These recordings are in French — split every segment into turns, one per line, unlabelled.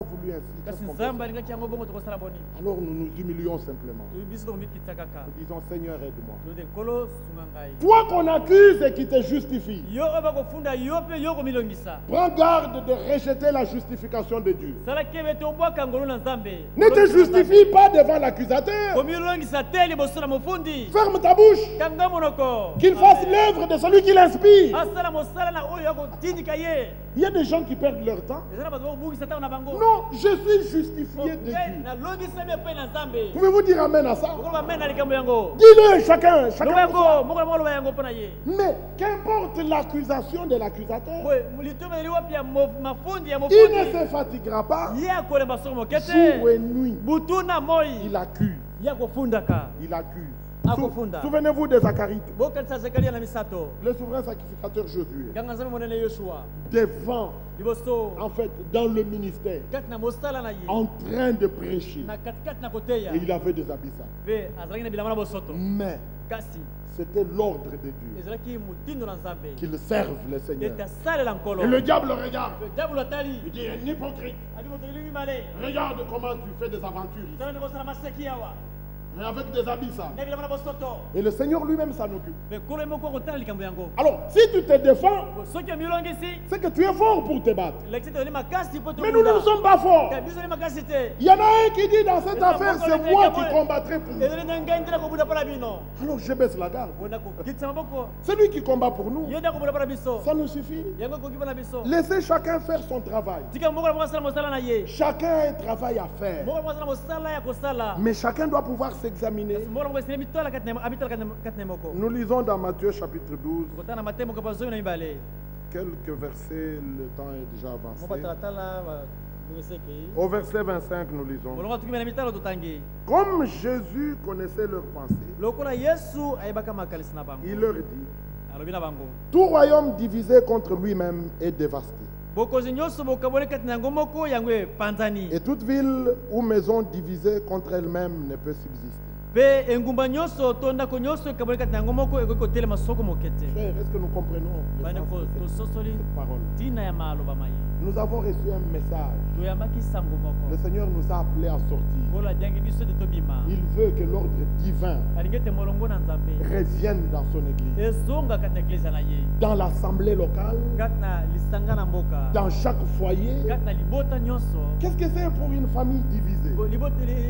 voulu ainsi.
kasi
qu'est-ce qu'on
nzambe
peut
alingaki yango bongo tokosala boni
faire? Alors nous nous humilions simplement.
biso tokomikitisa kaka
Nous disons Seigneur aide-moi.
tode kolo sunga ngai
Toi qu'on accuse et qui te justifie,
yo oyo bakofunda yo mpe yo komilongisa
prends garde de rejeter la justification de Dieu.
salaki ebe tobwaka ngolu na nzambe
Ne te justifie pas devant l'accusateur.
komilongisa te liboso na mofundi
Ferme ta bouche.
kanga monoko
Qu'il fasse l'œuvre de celui qui l'inspire.
asala mosala na oyo akotindika ye
Il y a des gens qui perdent leur temps.
eza na bato bakobungisa ntango na bango
Non, je suis justifié de Dieu.
nalongisami epai na nzambe
Pouvez-vous dire amen à ça?
okoloba me na likambo yango
Dis-le chacun,
loba
chacun.
yango moko na moko loba yango mpo na ye
Mais qu'importe l'accusation de l'accusateur,
boye lituma eli wapi ya mafundi ya
il ne
mofundi
se fatiguera pas.
ye akolemba soko moke
Jour et
te
nuit,
butu na moi
il accuse.
ye akofundaka
Il accuse.
Akofunda.
Souvenez-vous des Acarites.
bokanisa zekaria na misato
Le souverain sacrificateur Josué,
nganga nzambe monene yoshua
devant,
liboso
en fait, dans le ministère,
kati na mosala na ye
en train de prêcher,
na katikati na koteya
et il avait des abyssales.
mpe azalaki na bilamba na bosoto
Mais
kasi
c'était l'ordre de Dieu
ezalaki motindo na nzambe
qu'il serve le Seigneur.
ete asalela nkolo
Et le diable regarde.
diabolo atali
Il dit, un hypocrite,
abi moto elingi male
regarde comment tu fais des aventures ici,
tala ndikosala maseki awa
et avec des abyssales.
na bilamba na bosoto
Et le Seigneur lui-même s'en occupe.
mpe kolo ye moko akotala likambo yango
Alors, si tu te défends,
soki omilongisi
c'est que tu es fort pour te battre.
lekisi tozali makasi mpo
Mais nous ne sommes pas forts.
biso ali makasi te
Il y en a un qui dit dans cette affaire, c'est moi qui combattrai pour vous.
ezali na ngai nde nakobunda mpo na bino
Alors je baisse la garde.
mpona kokitisa maboko
C'est lui qui combat pour nous.
ye nde akobunda mpo na biso
Ça nous suffit.
yango ekoki mpo na biso
Laissez chacun faire son travail.
tika moko na moko asala mosala na ye
Chacun a un travail à faire.
moko na moko asala mosala ya kosala
Mais chacun doit pouvoir s'examiner.
moko na moko esili mitala amitala kati na moko
Nous lisons dans Matthieu chapitre 12
kotala na matemo kapa zomi na mibale
quelques versets, le temps est déjà
moko
avancé.
batalatala bimeseki
Au verset 25, nous lisons.
molongo tukimi na mitalo totangi
Comme Jésus connaissait leurs pensées,
lokola yesu ayebaka makalisi na bango
il leur dit,
alobi na bango
tout royaume divisé contre lui-même est dévasté.
bokonzi nyonso bokaboli kati na yango moko yango epanzani
Et toute ville ou maison divisée contre elle-même ne peut subsister.
mpe engumba nyonso to ndako nyonso ekaboli kati na yango moko ekoki kotelema soko moke te
Frères, est-ce que nous comprenons le
bandeko
sens de
tososoli
cette parole?
ntina ya maloba maye
Nous avons reçu un message.
toyambaki sango
Le
moko
Seigneur nous a appelés à sortir.
ngolo adiangi biso ete tobima
Il veut que l'ordre divin
alingi ete molongo na nzambe
revienne dans son église,
ezonga kati na eklezia na ye
dans l'assemblée locale,
kati na lisanga na mboka
dans chaque foyer.
kati na libota nyonso
Qu'est-ce que c'est pour une famille divisée?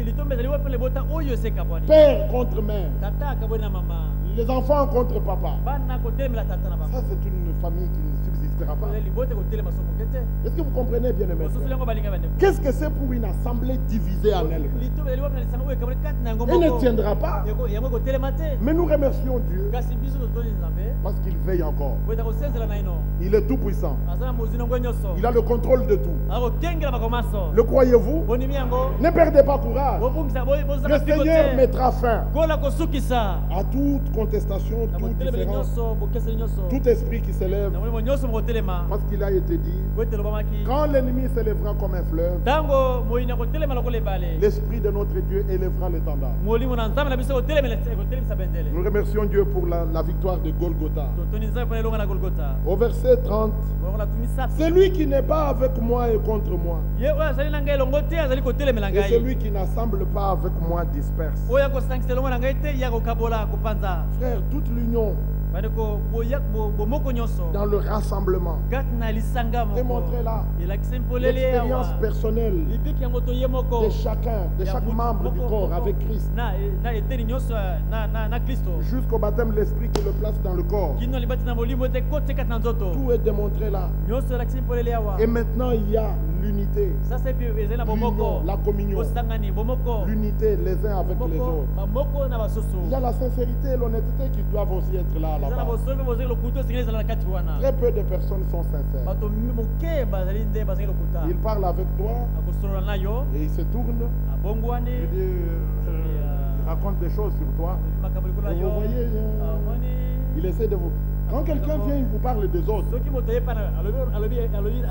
litombe ezali wapi libota oyo esekabwani
Père contre mère,
tata akabwani na mama
les enfants contre papa.
bana kotelemela tata na
Ça,
bango
c'est une famille qui ne subsistera pas.
libota ekotelema soko moke te
Est-ce que vous comprenez bien, mes
bososoli
frères?
yango balinga bandeko
Qu'est-ce que c'est pour une assemblée divisée en elle-même?
litombe ezali wapi na lisanga oyo ekabwani kati na yango
Elle ne
moko
tiendra pas.
yango ekotelema te
Mais nous remercions Dieu
kasi biso totoni nzambe
parce qu'il veille encore.
boyeta kosenzela na ino
Il est tout puissant.
aza na mozino ngo nyonso
Il a le contrôle de tout.
akokengela makomaso
Le croyez-vous?
bondimi yango
Ne perdez pas courage.
bobungisa
Le
bozaka piko
Seigneur
te
mettra fin
kola kosukisa
à toute contestation,
na
toute
botelemeli
différence,
nyonso bokeseli nyonso
tout esprit qui s'élève,
na molimo nyonso mokotelema
parce qu'il a été dit,
po ete lobamaki
quand l'ennemi s'élèvera comme un fleuve,
ntango moyini akotelema lokola ebale
l'esprit de notre Dieu élèvera l'étendard.
molimo na nzambe na biso ekotelemisa bendele
Nous remercions Dieu pour la victoire de Golgotha.
totoni nzambe mpona elonga na golgota
Au verset 30,
lokola tumi sapi
celui qui n'est pas avec moi est contre moi,
ye oyo azali na ngai elongo te azali kotelemela
et
ngai
celui qui n'assemble pas avec moi disperse.
oyo akosangisa elongo na ngai te ye akokabola kopanza
Frère, toute l'union
bandeko bomoko nyonso
dans le rassemblement,
kati na lisanga moko
démontrez-la
elakisi mpolele
l'expérience
awa
personnelle
libiki ya moto ye moko
de chacun, de
ya
chaque
mutu
membre du
moko
corps
moko
avec Christ,
na eteni nyonso na kristo
jusqu'au baptême de l'Esprit qui le place dans le corps.
kino libati na molimo ete kote kati na nzoto
Tout est démontré là.
nyonso elakisi mpolele awa
Et maintenant, il y a l'unité,
sasa epi ezali na bomoko
l'union, la communion,
bosangani bomoko
l'unité les uns avec les
moko
autres.
bamoko na basusu
Il y a la sincérité et l'honnêteté qui doivent aussi être là,
eza na
là-bas.
bosomi bozali lokuta esengeli ezala na kati wana
Très peu de personnes sont sincères.
bato moke bazali nde bazali lokuta
Il parle avec toi
akosolola na yo
et il se tourne.
abongwani
Il dit, il raconte des choses sur toi.
makambo likolo na
Et
yo
vous voyez,
amoni
il essaie de vous. Quand quelqu'un vient, il vous parle des autres.
soki moto ye pana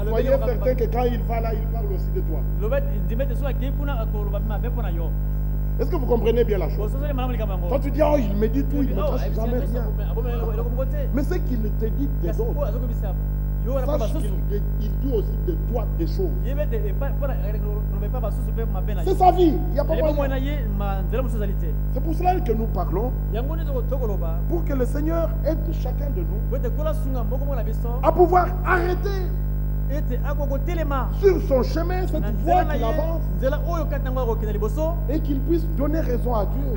Soyez certain que quand il va là, il parle aussi de toi.
ndimbe ete soki akei kuna akoloba mabe mpo na yo
Est-ce que vous comprenez bien la chose?
bososoli malamu likambo yango
Quand tu dis, oh, il me dit tout, il ne me cache jamais rien.
abomela eloko moko te
Mais c'est qu'il te dit des
kasi
autres.
po azokobisa
sache qu'il dit aussi de toi des choses. C'est sa vie, il n'y a pas moyen. C'est pour cela que nous parlons, pour que le Seigneur aide chacun de nous à pouvoir arrêter sur son chemin cette voie qu'il avance et qu'il puisse donner raison à Dieu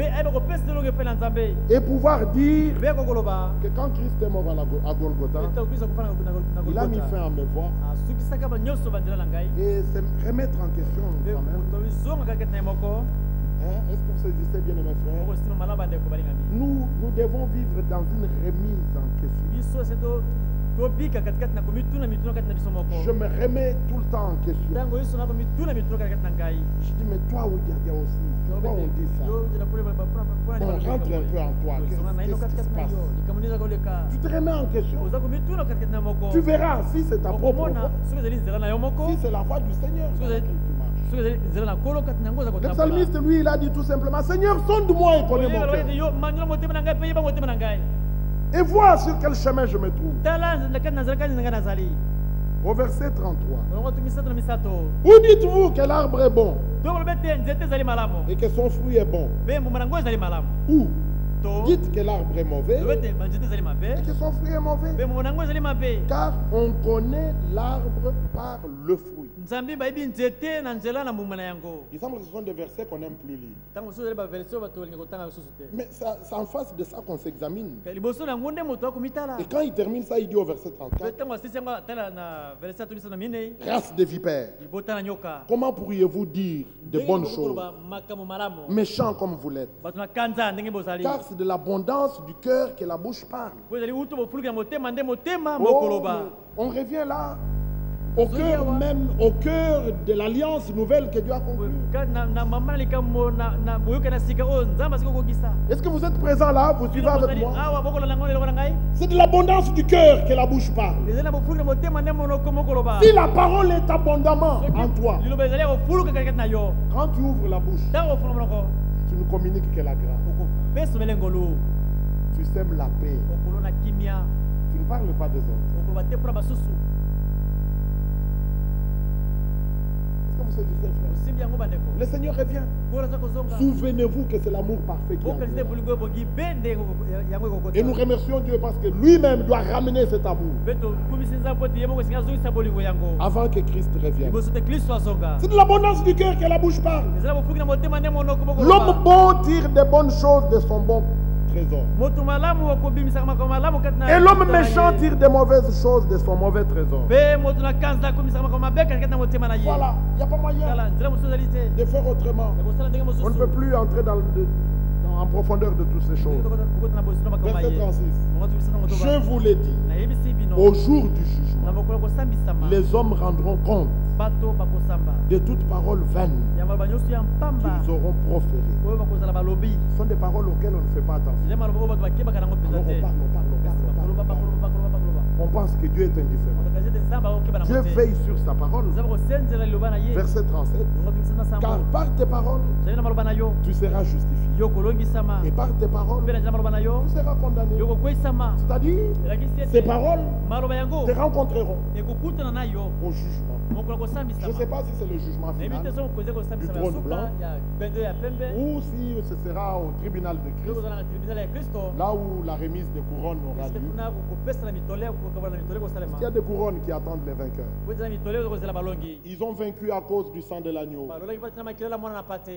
et pouvoir dire que quand Christ est mort à Golgotha, il a mis fin à mes voies et se remettre en question quand même. Est-ce que vous saisissez bien, mes frères? Nous devons vivre dans une remise en question. Je me remets tout le temps en question. Je dis, mais toi, Oudiadia aussi, pourquoi on dit ça? On rentre un peu en toi. Qu'est-ce qui se passe? Tu te remets en question. Tu verras si c'est ta propre voix, si c'est la voix du Seigneur. Le psalmiste, lui, il a dit tout simplement, Seigneur, sonde-moi et connais mon cœur. Et vois sur quel chemin je me trouve. Au verset 33. Où dites-vous que l'arbre est bon et que son fruit est bon? Où dites que l'arbre est mauvais et que son fruit est mauvais? Car on connaît l'arbre par le fruit. Il semble que ce sont des versets qu'on n'aime plus lire. Mais c'est en face de ça qu'on s'examine. Et quand il termine ça, il dit au verset 34, race de vipères, comment pourriez-vous dire de bonnes choses, méchants comme vous l'êtes? Car c'est de l'abondance du cœur que la bouche parle. Oh, on revient là au cœur même, au cœur de l'alliance nouvelle que Dieu a conclue. Est-ce que vous êtes présents là? Vous suivez avec moi? C'est de l'abondance du cœur que la bouche parle. Si la parole est abondamment en toi, quand tu ouvres la bouche, tu ne communiques que la grâce. Tu sèmes la paix. Tu ne parles pas des autres. Vous saisissez, frère? Le Seigneur revient. Souvenez-vous que c'est l'amour parfait qui est en nous. Et nous remercions Dieu parce que lui-même doit ramener cet amour avant que Christ revienne. C'est de l'abondance du cœur que la bouche parle. L'homme bon tire des bonnes choses de son bon trésor. Et l'homme méchant tire des mauvaises choses de son mauvais trésor. Voilà, il n'y a pas moyen de faire autrement. On ne peut plus entrer en profondeur de toutes ces choses. Verset 36. Je vous l'ai dit, au jour du jugement, les hommes rendront compte de toute parole vaine qu'ils auront proférée. Ce sont des paroles auxquelles on ne fait pas attention. Alors on parle. On pense que Dieu est indifférent. Dieu veille sur sa parole. Verset 37. Car par tes paroles, tu seras justifié. Et par tes paroles, tu seras condamné. C'est-à-dire, ces paroles te rencontreront au jugement. Je ne sais pas si c'est le jugement final du trône blanc ou si ce sera au tribunal de Christ, là où la remise des couronnes aura lieu. Il y a des couronnes qui attendent les vainqueurs. Ils ont vaincu à cause du sang de l'agneau.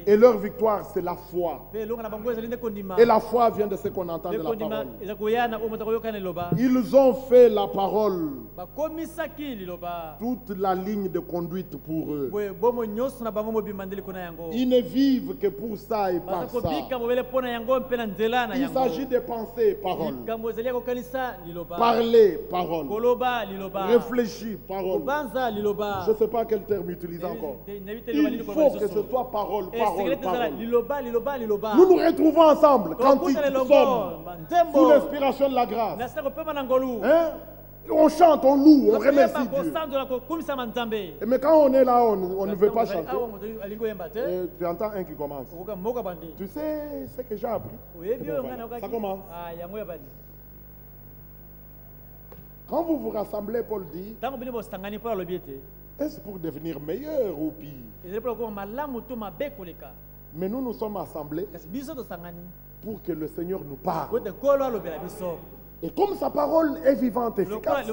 Et leur victoire, c'est la foi. Et la foi vient de ce qu'on entend de la parole. Ils ont fait la parole toute la ligne de conduite pour eux. Ils ne vivent que pour ça et par ça. Il s'agit de penser parole, parler parole, réfléchir parole. Je ne sais pas quel terme utiliser encore. Il faut que ce soit parole, parole, parole. Nous nous retrouvons ensemble quand ils sommes sous l'inspiration de la grâce. Hein? On chante, on loue, on remercie Dieu. Mais quand on est là, on ne veut pas chanter. Et tu entends un qui commence. Tu sais ce que j'ai appris? Ça commence. Quand vous vous rassemblez, Paul dit, est-ce pour devenir meilleur ou pire? Mais nous nous sommes assemblés pour que le Seigneur nous parle. Et comme sa parole est vivante et efficace,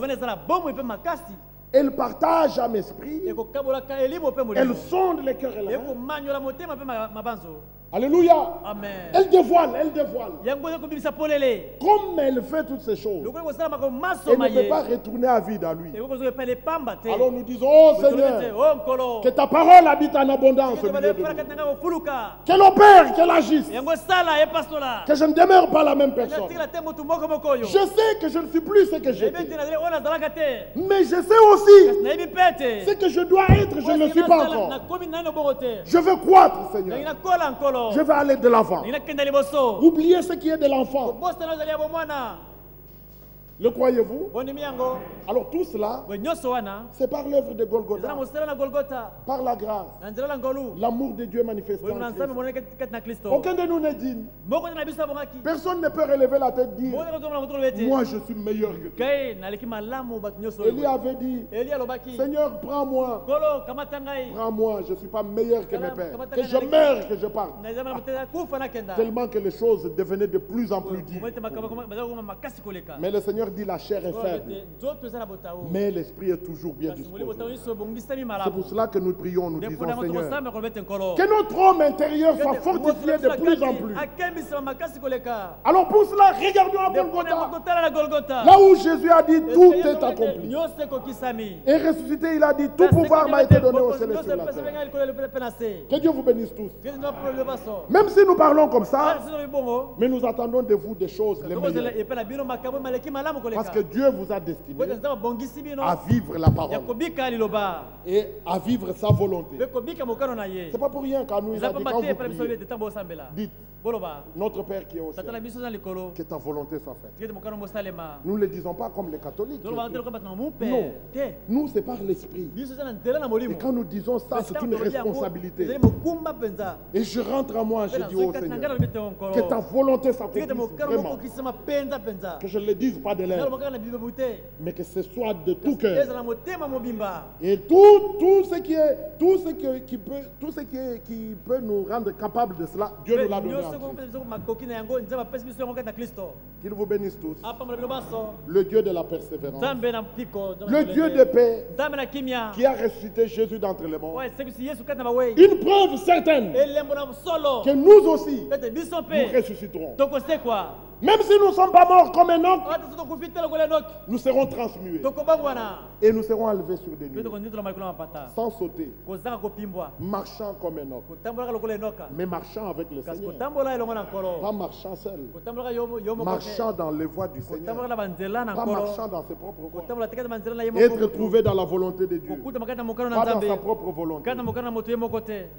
elle partage à mes esprits, elle sonde les cœurs et les reins. Alléluia.
Amen.
Elle dévoile. Comme elle fait toutes ces choses, elle ne peut pas retourner à vide à lui. Alors nous disons, oh Seigneur, que ta parole habite en abondance au milieu de nous. Qu'elle opère, qu'elle agisse. Que je ne demeure pas la même personne. Je sais que je ne suis plus ce que j'étais. Mais je sais aussi ce que je dois être, je ne le suis pas encore. Je veux croître, Seigneur. Je vais aller de l'avant. Oubliez ce qui est de l'enfant. Le croyez-vous? Alors tout cela, c'est par l'œuvre de Golgotha, par la grâce, l'amour de Dieu manifesté en Christ. Aucun de nous n'est digne. Personne ne peut relever la tête et dire, moi je suis meilleur que toi. Élie avait dit, Seigneur, prends-moi. Prends-moi, je ne suis pas meilleur que mes pères. Que je meure, que je parte. Tellement que les choses devenaient de plus en plus dignes. Mais le Seigneur dit, la chair est faible, mais l'esprit est toujours bien disposé. C'est pour cela que nous prions, nous disons, Seigneur, que notre homme intérieur soit fortifié de plus en plus. Alors pour cela, regardons à Golgotha, là où Jésus a dit, tout est accompli. Et ressuscité, il a dit, tout pouvoir m'a été donné au ciel et sur la terre. Que Dieu vous bénisse tous. Même si nous parlons comme ça, mais nous attendons de vous des choses les meilleures. Parce que Dieu vous a destiné à vivre la parole et à vivre sa volonté. Ce n'est pas pour rien qu'à nous il a dit, quand vous priez, dites, notre Père qui est au ciel, que ta volonté soit faite. Nous ne le disons pas comme les catholiques. Non, nous c'est par l'esprit. Et quand nous disons ça, c'est une responsabilité. Et je rentre à moi, je dis au Seigneur, que ta volonté s'accomplisse vraiment. Que je ne le dise pas de l'air, mais que ce soit de tout cœur. Et tout ce qui peut nous rendre capables de cela, Dieu nous l'a donné. Qu'il vous bénisse tous. Le Dieu de la persévérance, le Dieu de paix, qui a ressuscité Jésus d'entre les morts. Une preuve certaine que nous aussi, nous ressusciterons. Même si nous ne sommes pas morts comme Enoch, nous serons transmués. Et nous serons enlevés sur des nuées. Sans sauter. Marchant comme Enoch. Mais marchant avec le Seigneur. Pas marchant seul. Marchant dans les voies du Seigneur. Pas marchant dans ses propres voies. Être trouvé dans la volonté de Dieu. Pas dans sa propre volonté.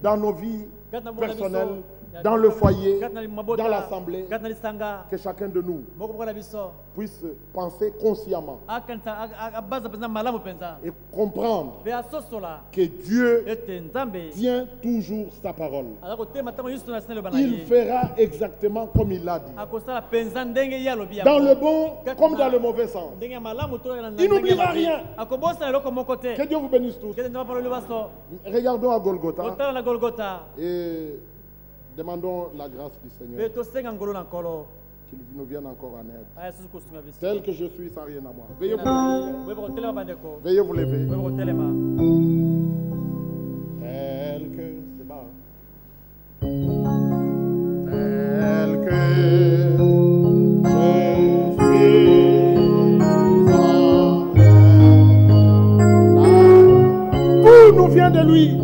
Dans nos vies personnelles, dans le foyer, dans l'assemblée, que chacun de nous puisse penser consciemment et comprendre que Dieu tient toujours sa parole. Il fera exactement comme il l'a dit, dans le bon comme dans le mauvais sens. Il n'oubliera rien. Que Dieu vous bénisse tous. Regardons à Golgotha et demandons la grâce du Seigneur qu'il nous vienne encore en aide. Tel que je suis sans rien à moi. Veuillez vous lever. Veuillez vous lever. Tel que c'est bas. Tel que je suis sans rien. Tout nous vient de lui.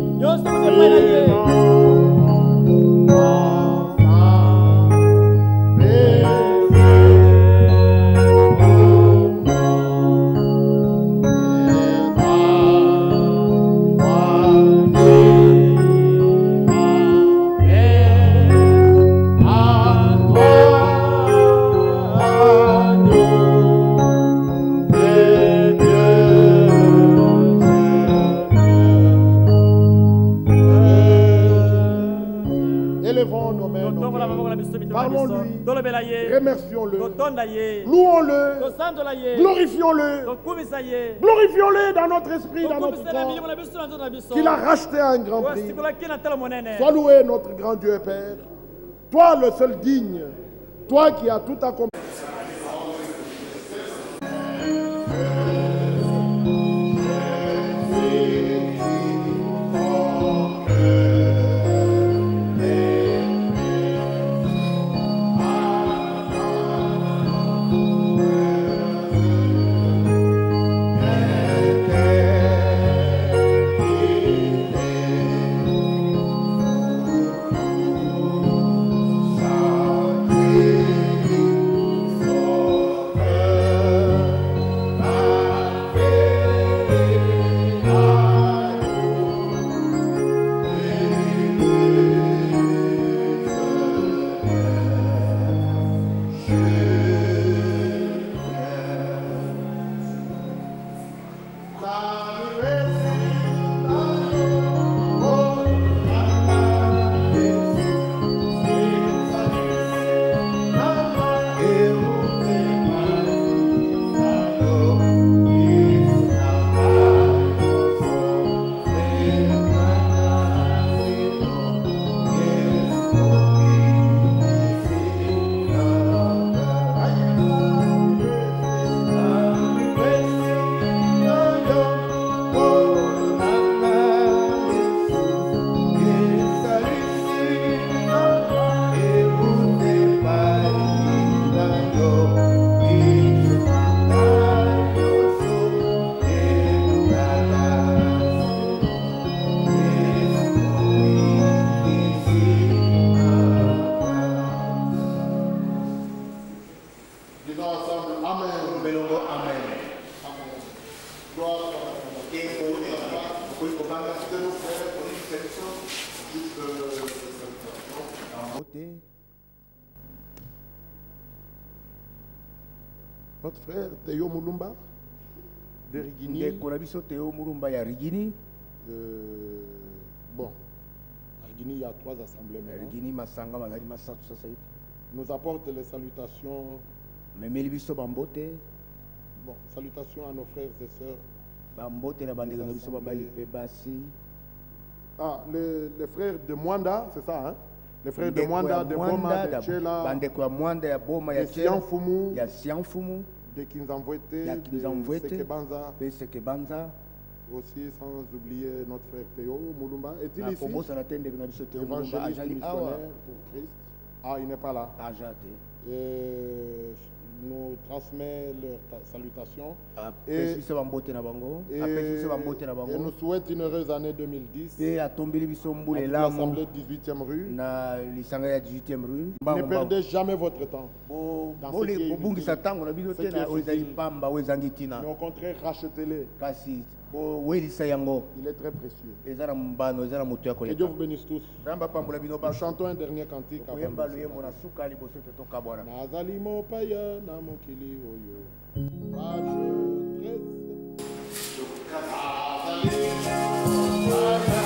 Élevons nos mains. Parlons-lui. Remercions-le. Louons-le. Glorifions-le. Glorifions-le dans notre esprit, dans notre corps. Qu'il a racheté à un grand prix. Sois loué, notre grand Dieu et Père. Toi, le seul digne. Toi qui as tout accompli. Notre frère Théo Mulumba de Rigini. Bon, à Rigini, il y a 3 assemblées maintenant. Nous apporte les salutations. Bon, salutations à nos frères et sœurs. Ah, les frères de Mwanda, c'est ça, hein? Les frères de Mwanda, de Boma, de Tchela, de Sianfumu, de Kinzamvwete, de Sekebanza, aussi sans oublier notre frère Théo Mulumba. Est-il ici? Évangéliste missionnaire pour Christ. Ah, il n'est pas là. Nous transmet leurs salutations et nous souhaite une heureuse année 2010 à l'Assemblée 18e rue. Ne perdez jamais votre temps dans ce qui est mais au contraire, rachetez-les. Il est très précieux. Que Dieu vous bénisse tous. Nous chantons un dernier cantique. Nazalimo paya na mokili oyo. Page 13.